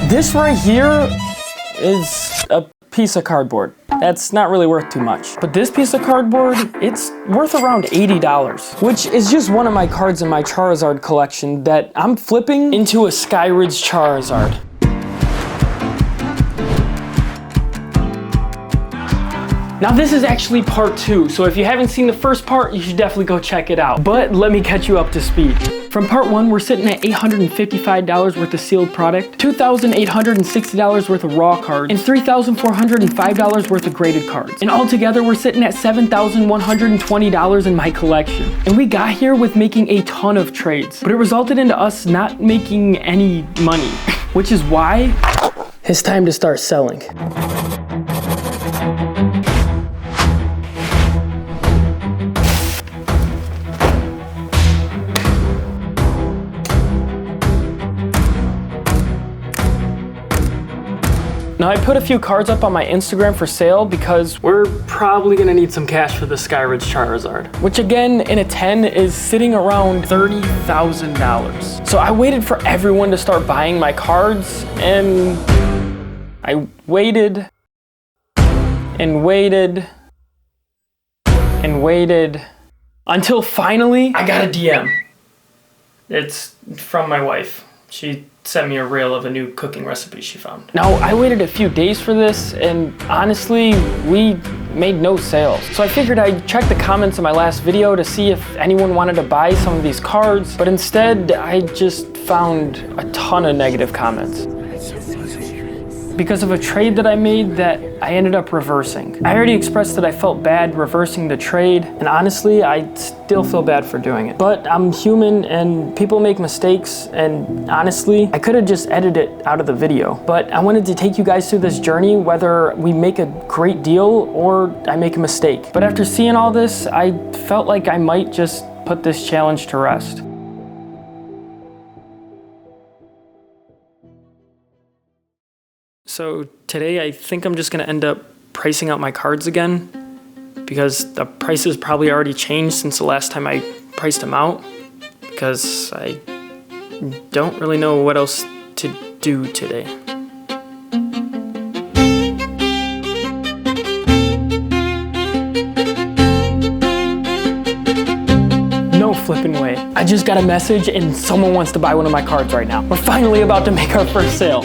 This right here is a piece of cardboard. That's not really worth too much. But this piece of cardboard, it's worth around $80, which is just one of my cards in my Charizard collection that I'm flipping into a Skyridge Charizard. Now this is actually part 2, so if you haven't seen the first part, you should definitely go check it out. But let me catch you up to speed. From part 1, we're sitting at $855 worth of sealed product, $2,860 worth of raw cards, and $3,405 worth of graded cards. And altogether, we're sitting at $7,120 in my collection. And we got here with making a ton of trades, but it resulted into us not making any money, which is why it's time to start selling. Now I put a few cards up on my Instagram for sale because we're probably gonna need some cash for the Skyridge Charizard, which again in a 10 is sitting around $30,000. So I waited for everyone to start buying my cards, and I waited and waited and waited until finally I got a DM. It's from my wife. She sent me a reel of a new cooking recipe she found. Now, I waited a few days for this, and honestly, we made no sales. So I figured I'd check the comments of my last video to see if anyone wanted to buy some of these cards, but instead, I just found a ton of negative comments. Because of a trade that I made that I ended up reversing. I already expressed that I felt bad reversing the trade, and honestly, I still feel bad for doing it. But I'm human and people make mistakes, and honestly, I could have just edited it out of the video. But I wanted to take you guys through this journey, whether we make a great deal or I make a mistake. But after seeing all this, I felt like I might just put this challenge to rest. So today I think I'm just gonna end up pricing out my cards again because the prices probably already changed since the last time I priced them out, because I don't really know what else to do today. No flipping way. I just got a message and someone wants to buy one of my cards right now. We're finally about to make our first sale.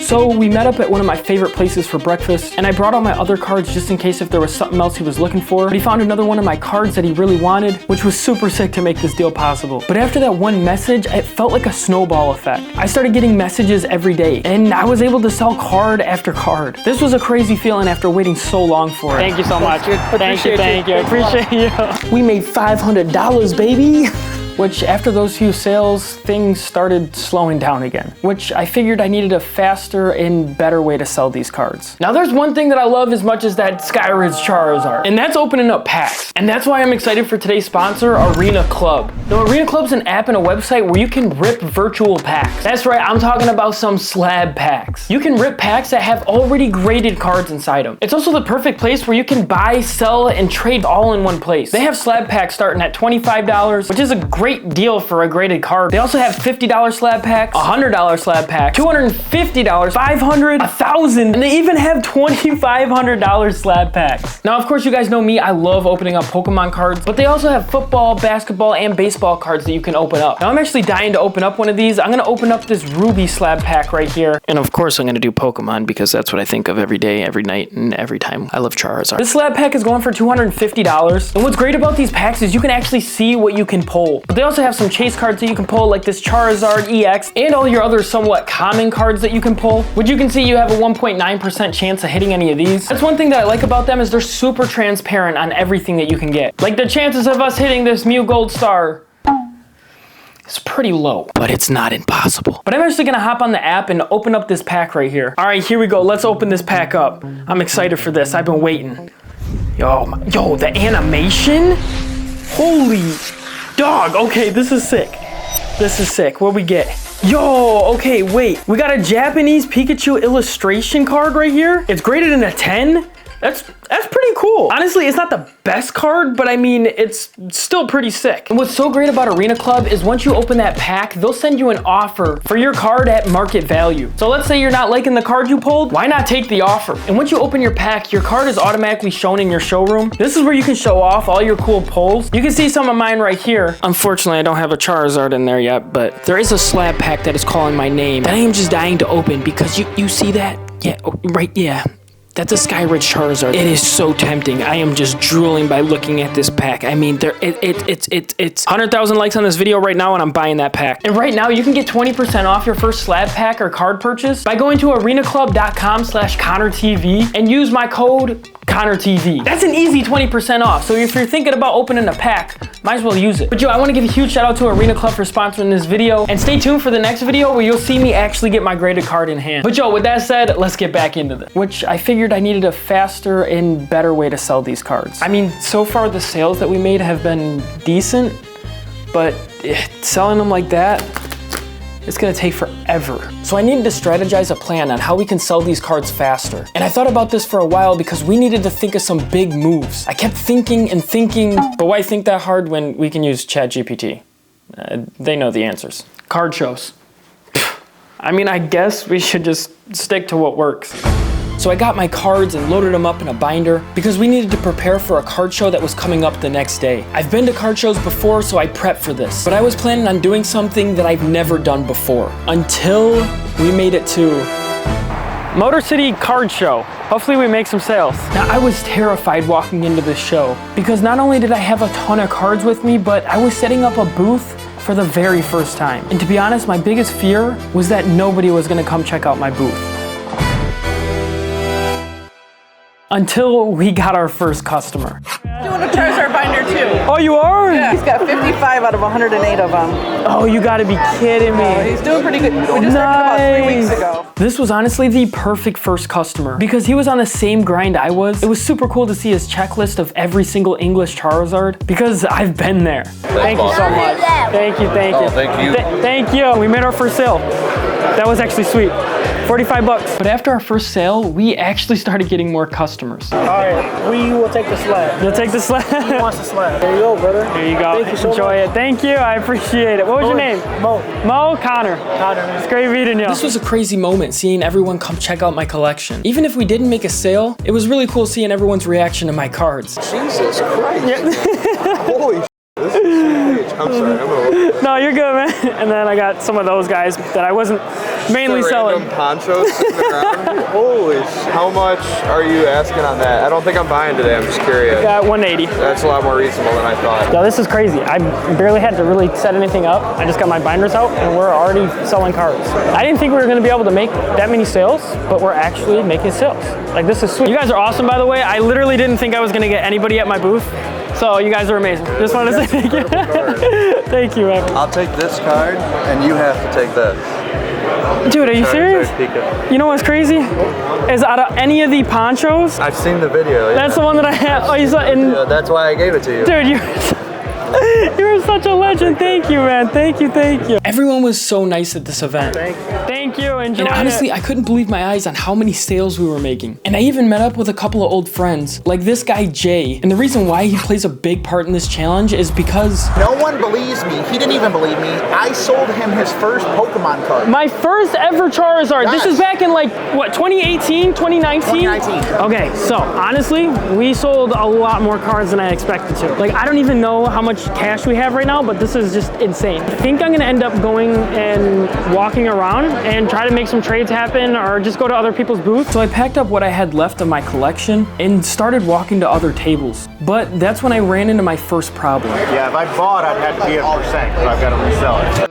So we met up at one of my favorite places for breakfast, and I brought all my other cards just in case if there was something else he was looking for. But he found another one of my cards that he really wanted, which was super sick to make this deal possible. But after that one message, it felt like a snowball effect. I started getting messages every day, and I was able to sell card after card. This was a crazy feeling after waiting so long for it. Thank you so much. Thank you. I appreciate you. We made $500, baby. Which after those few sales, things started slowing down again, which I figured I needed a faster and better way to sell these cards. Now there's one thing that I love as much as that Skyridge Charizard, and that's opening up packs. And that's why I'm excited for today's sponsor, Arena Club. Now Arena Club's an app and a website where you can rip virtual packs. That's right, I'm talking about some slab packs. You can rip packs that have already graded cards inside them. It's also the perfect place where you can buy, sell, and trade all in one place. They have slab packs starting at $25, which is a great deal for a graded card. They also have $50 slab packs, $100 slab packs, $250, $500, $1,000, and they even have $2,500 slab packs. Now, of course, you guys know me, I love opening up Pokemon cards, but they also have football, basketball, and baseball cards that you can open up. Now, I'm actually dying to open up one of these. I'm gonna open up this Ruby slab pack right here. And of course, I'm gonna do Pokemon because that's what I think of every day, every night, and every time. I love Charizard. This slab pack is going for $250. And what's great about these packs is you can actually see what you can pull. But they also have some chase cards that you can pull, like this Charizard EX, and all your other somewhat common cards that you can pull, which you can see you have a 1.9% chance of hitting any of these. That's one thing that I like about them, is they're super transparent on everything that you can get. Like the chances of us hitting this Mew Gold Star, it's pretty low, but it's not impossible. But I'm actually gonna hop on the app and open up this pack right here. All right, here we go. Let's open this pack up. I'm excited for this. I've been waiting. Yo, the animation? Holy dog. Okay, this is sick. This is sick. What we get? Yo, okay, wait. We got a Japanese Pikachu illustration card right here. It's graded in a 10. That's pretty cool. Honestly, it's not the best card, but I mean, it's still pretty sick. And what's so great about Arena Club is once you open that pack, they'll send you an offer for your card at market value. So let's say you're not liking the card you pulled, why not take the offer? And once you open your pack, your card is automatically shown in your showroom. This is where you can show off all your cool pulls. You can see some of mine right here. Unfortunately, I don't have a Charizard in there yet, but there is a slab pack that is calling my name that I am just dying to open because you see that? Yeah, oh, right, yeah. That's a Skyridge Charizard. It is so tempting. I am just drooling by looking at this pack. I mean, it's 100,000 likes on this video right now and I'm buying that pack. And right now you can get 20% off your first slab pack or card purchase by going to arenaclub.com/ConnorTV and use my code ConnorTV. That's an easy 20% off. So if you're thinking about opening a pack, might as well use it. But yo, I want to give a huge shout out to Arena Club for sponsoring this video. And stay tuned for the next video where you'll see me actually get my graded card in hand. But yo, with that said, let's get back into this. Which I figured I needed a faster and better way to sell these cards. I mean, so far the sales that we made have been decent, but selling them like that, it's gonna take forever. So I needed to strategize a plan on how we can sell these cards faster. And I thought about this for a while because we needed to think of some big moves. I kept thinking and thinking, but why think that hard when we can use ChatGPT? They know the answers. Card shows. I mean, I guess we should just stick to what works. So I got my cards and loaded them up in a binder because we needed to prepare for a card show that was coming up the next day. I've been to card shows before, so I prepped for this. But I was planning on doing something that I've never done before until we made it to Motor City Card Show. Hopefully we make some sales. Now, I was terrified walking into this show because not only did I have a ton of cards with me, but I was setting up a booth for the very first time. And to be honest, my biggest fear was that nobody was gonna come check out my booth. Until we got our first customer. Doing a Charizard binder too. Oh, you are? Yeah, he's got 55 out of 108 of them. Oh, you gotta be kidding me. He's doing pretty good. We just started about 3 weeks ago. This was honestly the perfect first customer because he was on the same grind I was. It was super cool to see his checklist of every single English Charizard because I've been there. Thank you so much. Thank you, thank you. Oh, thank you. Thank you. We made our first sale. That was actually sweet. 45 bucks. But after our first sale, we actually started getting more customers. All right, we will take the slab. You'll take the slab? Who wants the slab? There you go, brother. Here you go. Thank you so Enjoy much. it. Thank you. I appreciate it. What was your name? Mo. Mo? Connor. Connor. It's great meeting you. This was a crazy moment seeing everyone come check out my collection. Even if we didn't make a sale, it was really cool seeing everyone's reaction to my cards. Jesus Christ. Yeah. Holy this is huge. I'm sorry. I'm gonna No, you're good, man. And then I got some of those guys that I wasn't mainly selling. random ponchos sitting around. Holy how much are you asking on that? I don't think I'm buying today. I'm just curious. Got 180. That's a lot more reasonable than I thought. Yo, this is crazy. I barely had to really set anything up. I just got my binders out and we're already selling cards. I didn't think we were gonna be able to make that many sales, but we're actually making sales. Like, this is sweet. You guys are awesome, by the way. I literally didn't think I was gonna get anybody at my booth. So you guys are amazing. Just wanted to say thank you. Thank you, man. I'll take this card, and you have to take this. Dude, are you serious? Pika. You know what's crazy? Is out of any of the ponchos, I've seen the video. Yeah. that's the one that I have. Oh, you saw it? Yeah, that's why I gave it to you. Dude, you're such a legend. Thank you, man. Thank you, thank you. Everyone was so nice at this event. Thank you. Enjoy. And honestly, I couldn't believe my eyes on how many sales we were making. And I even met up with a couple of old friends, like this guy Jay. And the reason why he plays a big part in this challenge is because no one believes me. He didn't even believe me. I sold him his first Pokemon card. my first ever Charizard. Yes. This is back in like, what, 2018, 2019? 2019. Okay, so honestly, we sold a lot more cards than I expected to. Like, I don't even know how much cash we have right now, but this is just insane. I think I'm gonna end up going and walking around and try to make some trades happen or just go to other people's booths. So I packed up what I had left of my collection and started walking to other tables. But that's when I ran into my first problem. Yeah, if I bought, I'd have to be at percent because I've got to resell it.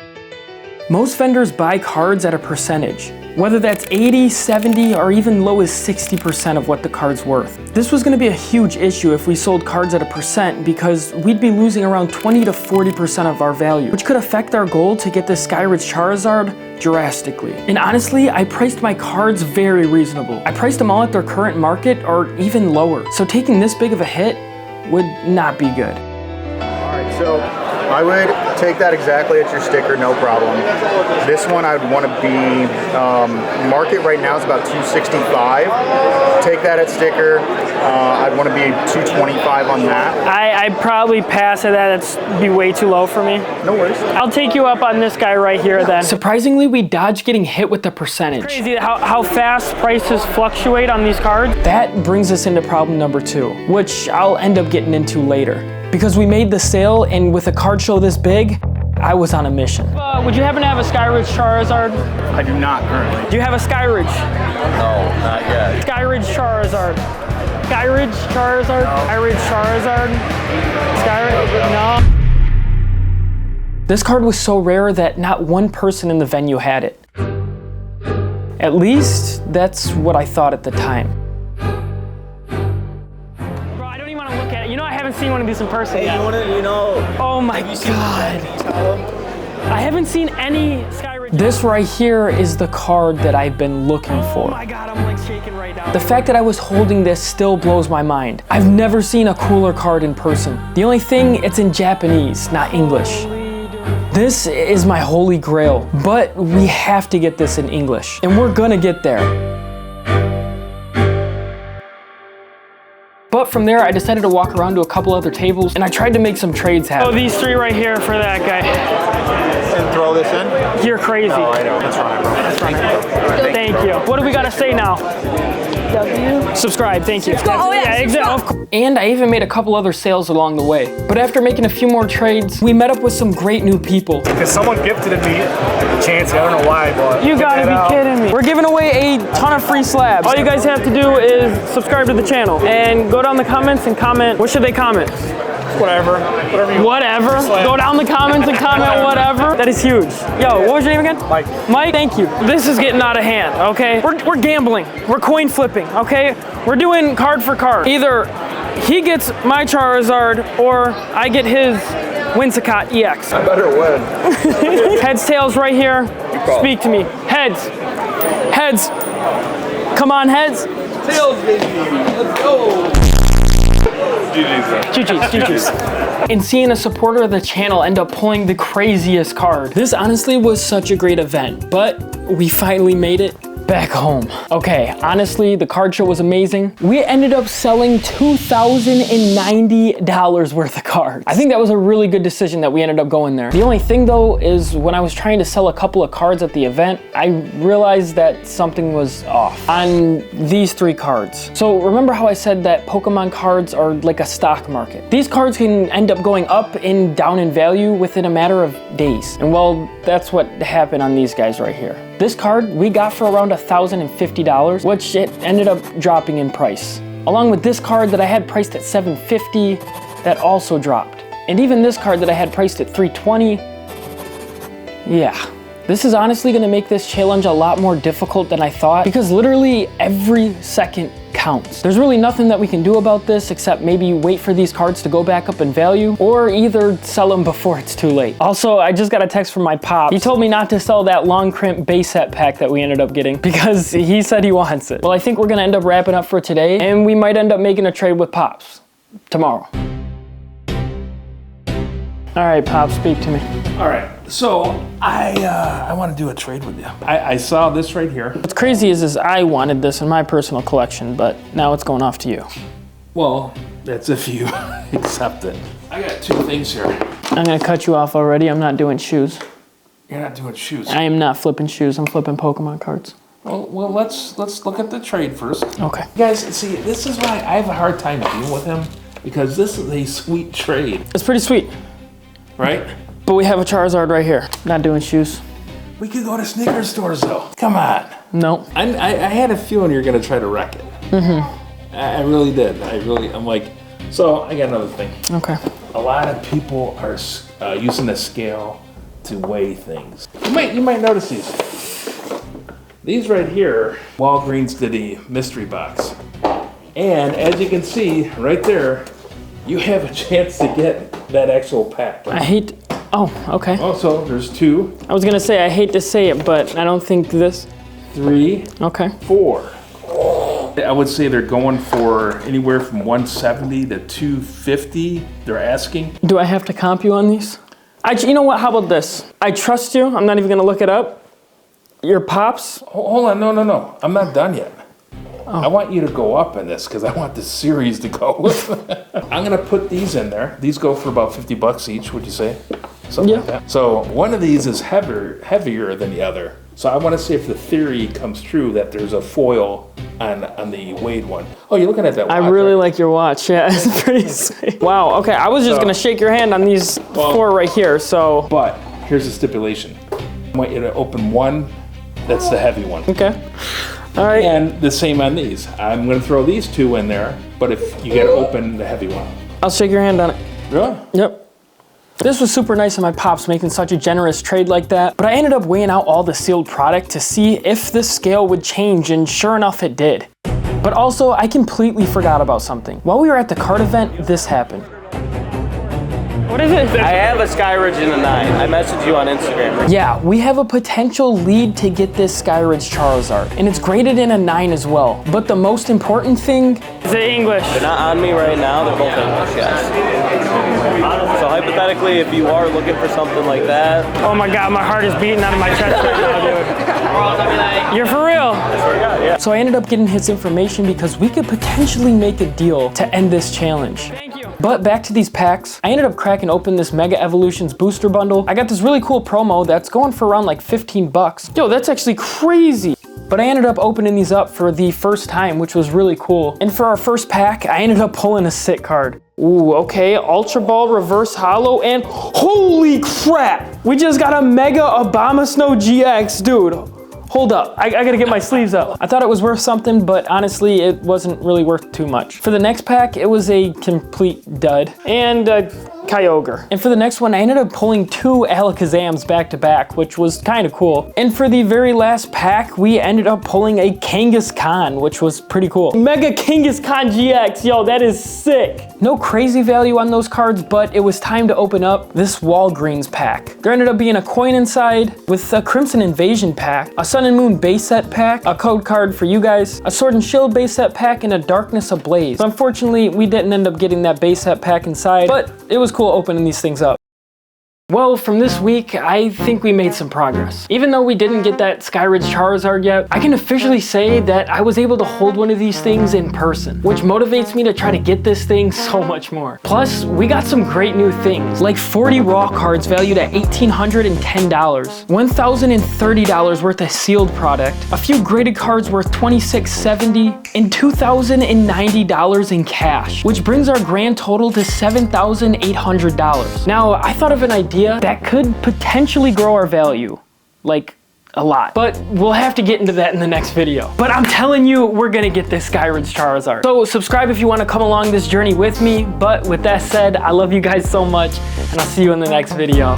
Most vendors buy cards at a percentage, whether that's 80, 70, or even low as 60% of what the card's worth. This was gonna be a huge issue if we sold cards at a percent because we'd be losing around 20 to 40% of our value, which could affect our goal to get this Skyridge Charizard drastically. And honestly, I priced my cards very reasonable. I priced them all at their current market or even lower. So taking this big of a hit would not be good. All right, so I would take that exactly at your sticker, no problem. This one I'd want to be, market right now is about $265. Take that at sticker. I'd want to be $225 on that. I'd probably pass at that. It's be way too low for me. No worries. I'll take you up on this guy right here then. Surprisingly, we dodged getting hit with the percentage. It's crazy how fast prices fluctuate on these cards. That brings us into problem number 2, which I'll end up getting into later. Because we made the sale, and with a card show this big, I was on a mission. Would you happen to have a Skyridge Charizard? I do not currently. Do you have a Skyridge? No, not yet. Skyridge Charizard. Skyridge Charizard? No. Skyridge Charizard? Skyridge? No. This card was so rare that not one person in the venue had it. At least, that's what I thought at the time. Bro, I don't even want to look at it. You know, I haven't seen one of these in person yet. Oh my God. I haven't seen any Skyridge. This right here is the card that I've been looking for. Oh my God, I'm like shaking right now. The fact that I was holding this still blows my mind. I've never seen a cooler card in person. The only thing, it's in Japanese, not English. This is my holy grail, but we have to get this in English, and we're gonna get there. But from there, I decided to walk around to a couple other tables, and I tried to make some trades happen. Oh, these 3 right here for that guy. And throw this in? You're crazy. Oh, I know. That's right. Thank you. What do we gotta say now? W. Subscribe, thank you. Oh yeah, exactly. And I even made a couple other sales along the way. But after making a few more trades, we met up with some great new people. Because someone gifted me a chance, I don't know why, but you gotta be kidding me. We're giving away a ton of free slabs. All you guys have to do is subscribe to the channel and go down the comments and comment. What should they comment? whatever you want. Whatever. Go down the comments and comment whatever. That is huge. Yo, what was your name again? Mike. Mike, thank you. This is getting out of hand, okay? We're gambling. We're coin flipping, okay? We're doing card for card. Either he gets my Charizard or I get his Whimsicott EX. I better win. Heads, tails right here. Speak to me. Heads. Heads. Come on, heads. Tails, baby. Let's go. GG's. And seeing a supporter of the channel end up pulling the craziest card. This honestly was such a great event, but we finally made it back home. Okay, honestly, the card show was amazing. We ended up selling $2,090 worth of cards. I think that was a really good decision that we ended up going there. The only thing though is when I was trying to sell a couple of cards at the event, I realized that something was off on these 3 cards. So remember how I said that Pokemon cards are like a stock market? These cards can end up going up and down in value within a matter of days. And well, that's what happened on these guys right here. This card we got for around $1,050, which it ended up dropping in price. Along with this card that I had priced at $750, that also dropped. And even this card that I had priced at $320, yeah. This is honestly gonna make this challenge a lot more difficult than I thought because literally every second counts. There's really nothing that we can do about this except maybe wait for these cards to go back up in value or either sell them before it's too late. Also, I just got a text from my pop. He told me not to sell that long crimp base set pack that we ended up getting because he said he wants it. Well, I think we're gonna end up wrapping up for today and we might end up making a trade with Pops tomorrow. All right, Pop, speak to me. All right, so I want to do a trade with you. I saw this right here. What's crazy is I wanted this in my personal collection, but now it's going off to you. Well, that's if you accept it. I got 2 things here. I'm gonna cut you off already. I'm not doing shoes. You're not doing shoes. I am not flipping shoes. I'm flipping Pokemon cards. Well, let's look at the trade first. Okay. You guys, see, this is why I have a hard time dealing with him because this is a sweet trade. It's pretty sweet. Right? But we have a Charizard right here. Not doing shoes. We could go to sneaker stores though. Come on. No. I had a feeling you're gonna try to wreck it. Mm-hmm. I really did. I'm like, so I got another thing. Okay. A lot of people are using the scale to weigh things. You might notice these. These right here, Walgreens did a mystery box. And as you can see right there, you have a chance to get that actual pack. Oh, okay. Also, there's 2. I was gonna say, I hate to say it, but I don't think this. 3. Okay. 4. I would say they're going for anywhere from $170 to $250. They're asking. Do I have to comp you on these? You know what? How about this? I trust you. I'm not even gonna look it up. Your pops. Hold on, no. I'm not done yet. I want you to go up in this because I want this series to go. I'm gonna put these in there. These go for about $50 each, would you say? Something like that. So one of these is heavier than the other. So I want to see if the theory comes true that there's a foil on the weighed one. Oh, you're looking at that watch. I really like your watch. Yeah, it's pretty sweet. Wow. Okay, I was just gonna shake your hand on these 4 right here. So. But here's the stipulation. I want you to open one. That's the heavy one. Okay. All right. And the same on these. I'm gonna throw these 2 in there. But if you get to open the heavy one. I'll shake your hand on it. Really? Yep. This was super nice of my pops making such a generous trade like that, but I ended up weighing out all the sealed product to see if the scale would change, and sure enough it did. But also, I completely forgot about something. While we were at the card event, this happened. What is it? I have a Skyridge in a 9. I messaged you on Instagram. Yeah, we have a potential lead to get this Skyridge Charizard, and it's graded in a 9 as well. But the most important thing is the English. They're not on me right now, they're both English, yes. So hypothetically, if you are looking for something like that. Oh my God, my heart is beating out of my chest right now, dude. You're for real? Yeah. So I ended up getting his information because we could potentially make a deal to end this challenge. Thank you. But back to these packs, I ended up cracking open this Mega Evolutions booster bundle. I got this really cool promo that's going for around like $15. Yo, that's actually crazy. But I ended up opening these up for the first time, which was really cool. And for our first pack, I ended up pulling a sit card. Ooh, okay, Ultra Ball Reverse Holo, and holy crap! We just got a Mega Abomasnow GX, dude. Hold up, I gotta get my sleeves up. I thought it was worth something, but honestly, it wasn't really worth too much. For the next pack, it was a complete dud. And Kyogre. And for the next one, I ended up pulling 2 Alakazams back to back, which was kind of cool. And for the very last pack, we ended up pulling a Kangaskhan, which was pretty cool. Mega Kangaskhan GX, yo, that is sick. No crazy value on those cards, but it was time to open up this Walgreens pack. There ended up being a coin inside with a Crimson Invasion pack, a Sun and Moon base set pack, a code card for you guys, a Sword and Shield base set pack, and a Darkness Ablaze. So unfortunately, we didn't end up getting that base set pack inside, but it was cool opening these things up. Well, from this week, I think we made some progress. Even though we didn't get that Skyridge Charizard yet, I can officially say that I was able to hold one of these things in person, which motivates me to try to get this thing so much more. Plus, we got some great new things, like 40 raw cards valued at $1,810, $1,030 worth of sealed product, a few graded cards worth $2,670, and $2,090 in cash, which brings our grand total to $7,800. Now, I thought of an idea that could potentially grow our value, like a lot. But we'll have to get into that in the next video. But I'm telling you, we're gonna get this Skyridge Charizard. So subscribe if you wanna come along this journey with me. But with that said, I love you guys so much, and I'll see you in the next video.